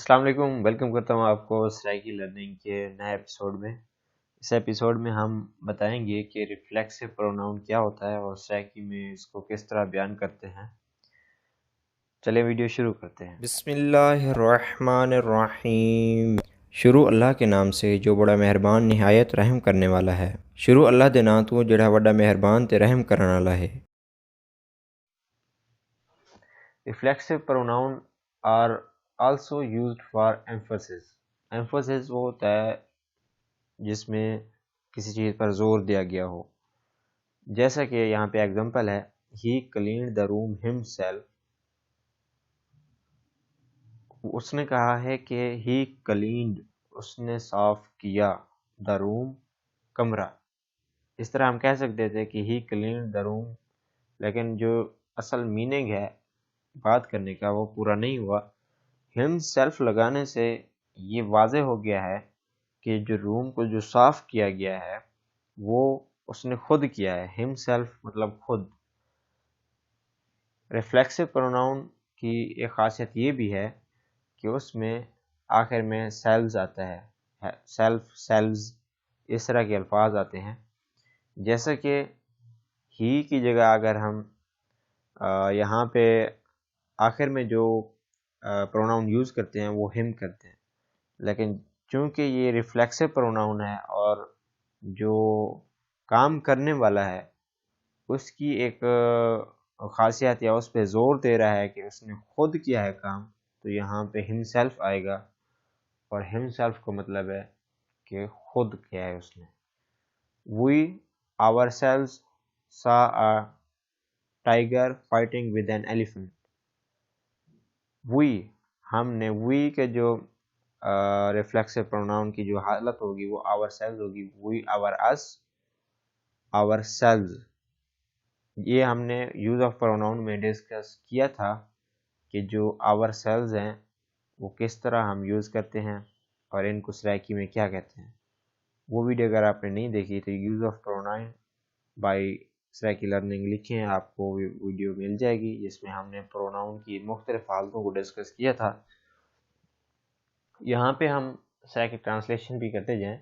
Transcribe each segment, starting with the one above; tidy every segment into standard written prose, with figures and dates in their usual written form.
السلام علیکم، ویلکم کرتا ہوں آپ کو سرائکی لرننگ کے نئے ایپیسوڈ میں۔ اس ایپیسوڈ میں ہم بتائیں گے کہ ریفلیکسو پروناؤن کیا ہوتا ہے اور سرائکی میں اس کو کس طرح بیان کرتے ہیں۔ چلیں ویڈیو شروع کرتے ہیں۔ بسم اللہ الرحمن الرحیم۔ شروع اللہ کے نام سے جو بڑا مہربان نہایت رحم کرنے والا ہے۔ شروع اللہ دے نام تو جڑا بڑا مہربان تے رحم کرنے والا ہے۔ Reflexive pronoun are also used for emphasis. Emphasis وہ ہوتا ہے جس میں کسی چیز پر زور دیا گیا ہو، جیسا کہ یہاں پہ ایگزامپل ہے ہی کلینڈ دا روم ہم سیلف۔ اس نے کہا ہے کہ ہی کلینڈ، اس نے صاف کیا، دا روم، کمرہ۔ اس طرح ہم کہہ سکتے تھے کہ ہی کلینڈ دا روم، لیکن جو اصل میننگ ہے بات کرنے کا وہ پورا نہیں ہوا۔ ہم سیلف لگانے سے یہ واضح ہو گیا ہے کہ جو روم کو جو صاف کیا گیا ہے وہ اس نے خود کیا ہے۔ ہم سیلف مطلب خود۔ ریفلیکسو پروناؤن کی ایک خاصیت یہ بھی ہے کہ اس میں آخر میں سیلز آتا ہے، سیلف، سیلز، اس طرح کے الفاظ آتے ہیں۔ جیسا کہ ہی کی جگہ اگر ہم یہاں پہ آخر میں جو پروناؤن یوز کرتے ہیں وہ ہم کرتے ہیں، لیکن چونکہ یہ ریفلیکسو پروناؤن ہے اور جو کام کرنے والا ہے اس کی ایک خاصیت یا اس پہ زور دے رہا ہے کہ اس نے خود کیا ہے کام، تو یہاں پہ ہم سیلف آئے گا، اور ہم سیلف کو مطلب ہے کہ خود کیا ہے اس نے۔ We ourselves saw a tiger fighting with an elephant۔ We، ہم نے، we کے جو ریفلیکسو پروناؤن کی جو حالت ہوگی وہ ourselves ہوگی۔ we، our، us، ourselves۔ یہ ہم نے یوز آف پروناؤن میں ڈسکس کیا تھا کہ جو ourselves ہیں وہ کس طرح ہم یوز کرتے ہیں اور ان کو سرائکی میں کیا کہتے ہیں۔ وہ ویڈیو اگر آپ نے نہیں دیکھی تو use of pronoun by Saraiki learning لکھیں، آپ کو ویڈیو مل جائے گی جس میں ہم نے پروناؤن کی مختلف حالتوں کو ڈسکس کیا تھا۔ یہاں پہ ہم سرائکی ٹرانسلیشن بھی کرتے جائیں۔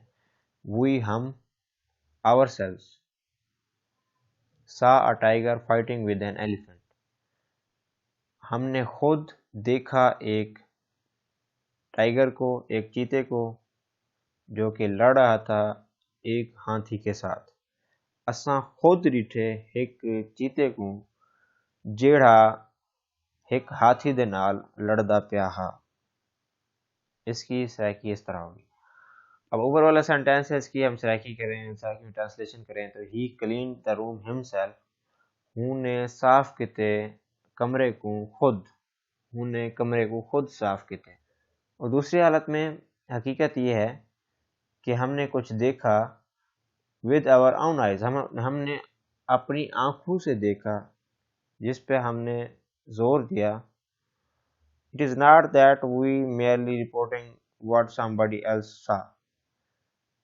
وی، ہم، ourselves saw a tiger fighting with an elephant۔ ہم نے خود دیکھا ایک ٹائگر کو، ایک چیتے کو جو کہ لڑ رہا تھا ایک ہاتھی کے ساتھ۔ اساں خود ڈٹھے ایک چیتے کو جیڑا ایک ہاتھی دے نال لڑدا پیا ہا۔ اس کی سرائکی اس طرح ہوگی۔ اب اوپر والا سینٹینس ہے، اس کی ہم سرائکی کریں، سرائکی میں ٹرانسلیشن کریں تو ہی کلینڈ دا روم ہم سیلف، ہوں نے صاف کیتے کمرے کو خود، ہوں نے کمرے کو خود صاف کیتے۔ اور دوسری حالت میں حقیقت یہ ہے کہ ہم نے کچھ دیکھا with our own eyes، ہم نے اپنی آنکھوں سے دیکھا، جس پہ ہم نے زور دیا۔ It is not that we merely reporting what somebody else saw۔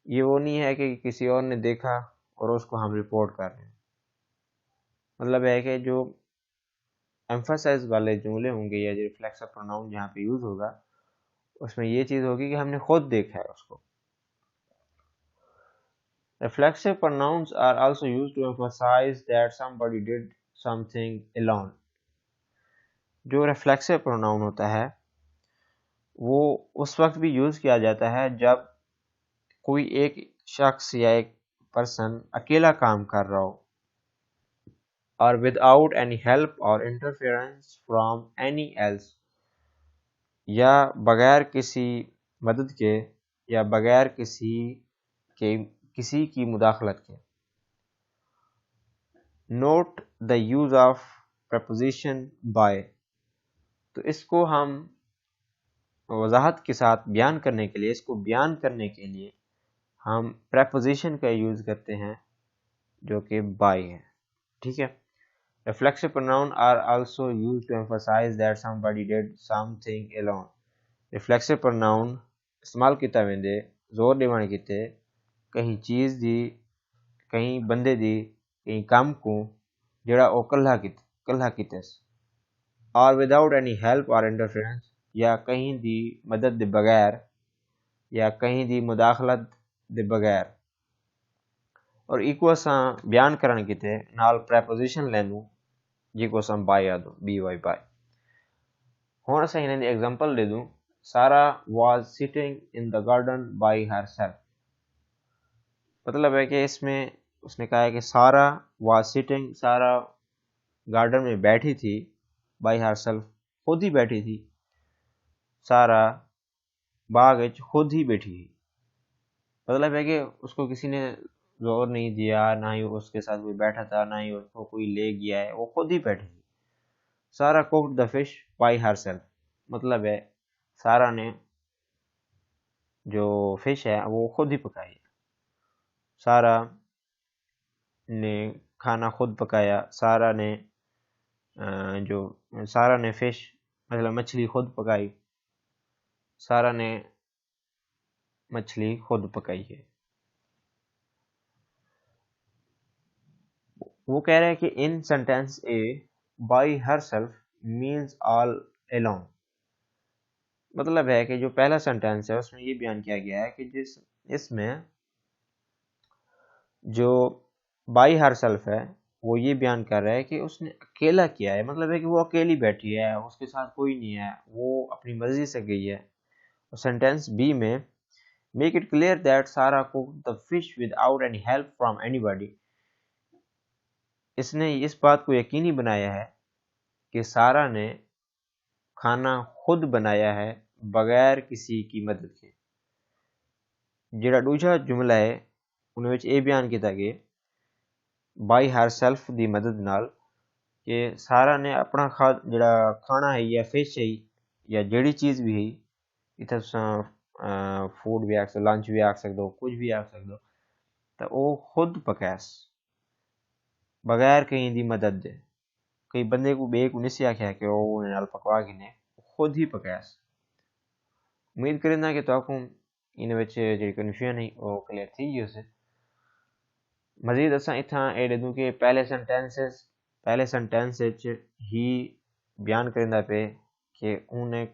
یہ وہ نہیں ہے کہ کسی اور نے دیکھا اور اس کو ہم رپورٹ کر رہے ہیں۔ مطلب ہے کہ جو ایمفسائز والے جملے ہوں گے یا جو ریفلیکسو پروناؤن جہاں پہ یوز ہوگا اس میں یہ چیز ہوگی کہ ہم نے خود دیکھا ہے اس کو۔ Reflexive pronouns are also used to emphasize that somebody did something alone۔ جو ریفلیکسو پروناؤن ہوتا ہے وہ اس وقت بھی یوز کیا جاتا ہے جب کوئی ایک شخص یا ایک پرسن اکیلا کام کر رہا ہو، اور without any help or interference from any else، یا بغیر کسی مدد کے یا بغیر کسی کی مداخلت کے۔ Note the use of preposition by۔ تو اس کو ہم وضاحت کے ساتھ بیان کرنے کے لیے، اس کو بیان کرنے کے لیے ہم preposition کا یوز کرتے ہیں جو کہ by ہے، ٹھیک ہے۔ Reflexive pronoun are also used to emphasize that somebody did something alone۔ Reflexive pronoun استعمال کیتا ویندے زور دیوانے کیتے کہیں چیز دی، کہیں بندے دی، کہیں کام کو جڑا او کلھا کیتے اور وداؤٹ اینی ہیلپ اور انٹرفیئرنس، یا کہیں دی مدد دے بغیر یا کہیں دی مداخلت دے بغیر اور ایکو اساں بیان کرن کیتے نال پریپوزیشن لینوں جی کو اساں بائی آدوں بی وائی بائی. ہن اساں انہاں دی ایگزامپل دے دوں. سارا was sitting in the garden by her self. مطلب ہے کہ اس میں اس نے کہا ہے کہ سارا واز سٹنگ، سارا گارڈن میں بیٹھی تھی، بائی ہر سیلف خود ہی بیٹھی تھی، سارا باغ وچ خود ہی بیٹھی تھی. مطلب ہے کہ اس کو کسی نے زور نہیں دیا، نہ ہی اس کے ساتھ کوئی بیٹھا تھا، نہ ہی اس کو کوئی لے گیا ہے، وہ خود ہی بیٹھی تھی. سارا cooked the fish by her self. مطلب ہے سارا نے جو فش ہے وہ خود ہی پکائی. سارا نے کھانا خود پکایا. سارا نے فش مطلب مچھلی خود پکائی. سارا نے مچھلی خود پکائی ہے. وہ کہہ رہے ہیں کہ in sentence A by herself means all alone. مطلب ہے کہ جو پہلا سینٹینس ہے اس میں یہ بیان کیا گیا ہے کہ اس میں جو بائی ہر سیلف ہے وہ یہ بیان کر رہا ہے کہ اس نے اکیلا کیا ہے. مطلب ہے کہ وہ اکیلی بیٹھی ہے، اس کے ساتھ کوئی نہیں ہے، وہ اپنی مرضی سے گئی ہے. اور سینٹینس بی میں میک اٹ کلیئر دیٹ سارا cooked the fish without any help from anybody. اس نے اس بات کو یقینی بنایا ہے کہ سارا نے کھانا خود بنایا ہے بغیر کسی کی مدد کے. جڑا دوجا جملہ ہے انہوں وچ یہ بیان کیتا کہ بائی ہر سیلف دی مدد نال کہ سارا نے اپنا جڑا کھانا ہے یا فش ہے یا جڑی چیز بھی ہے، اتنا فوڈ بھی آکھ سکدو، لنچ بھی آکھ سکدو، کچھ بھی آکھ سکدو، تو وہ خود پکیس بغیر کہیں دی مدد دے. کئی بندے کو بے کو نہیں آکھیا کہ وہ نال پکوا کے نے خود ہی پکیس. امید کرنا کہ تو ان جی کنفیوژن ہے وہ کلیئر تھی گئی اسے. مزید اساں اتنا یہ دے دوں کہ پہلے سینٹینس ہی بیان کرنا پہ کہ انہیں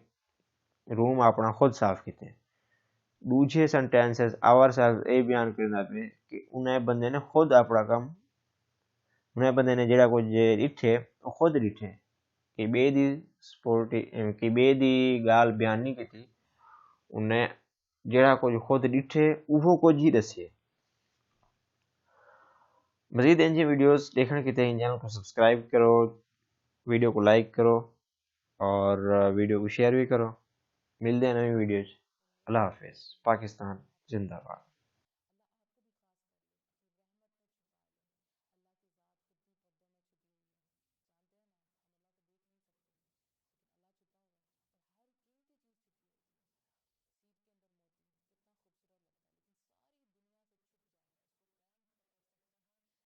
روم اپنا خود صاف کیتے. دوجے سینٹینسز آور سیلف یہ بیان کرنا پہ کہ انہیں بندے نے خود اپنا کام، انہیں بندے نے جڑا کچھ ڈٹھے وہ خود ڈٹھے، کہ بے دی گال بیان نہیں کی. انہیں جڑا کچھ خود ڈٹھے وہ کچھ ہی دسے. مزید انجی ویڈیوز دیکھنے کے تئیں چینل کو سبسکرائب کرو، ویڈیو کو لائک کرو اور ویڈیو کو شیئر بھی کرو. ملتے ہیں نئی ویڈیوز. اللہ حافظ. پاکستان زندہ باد.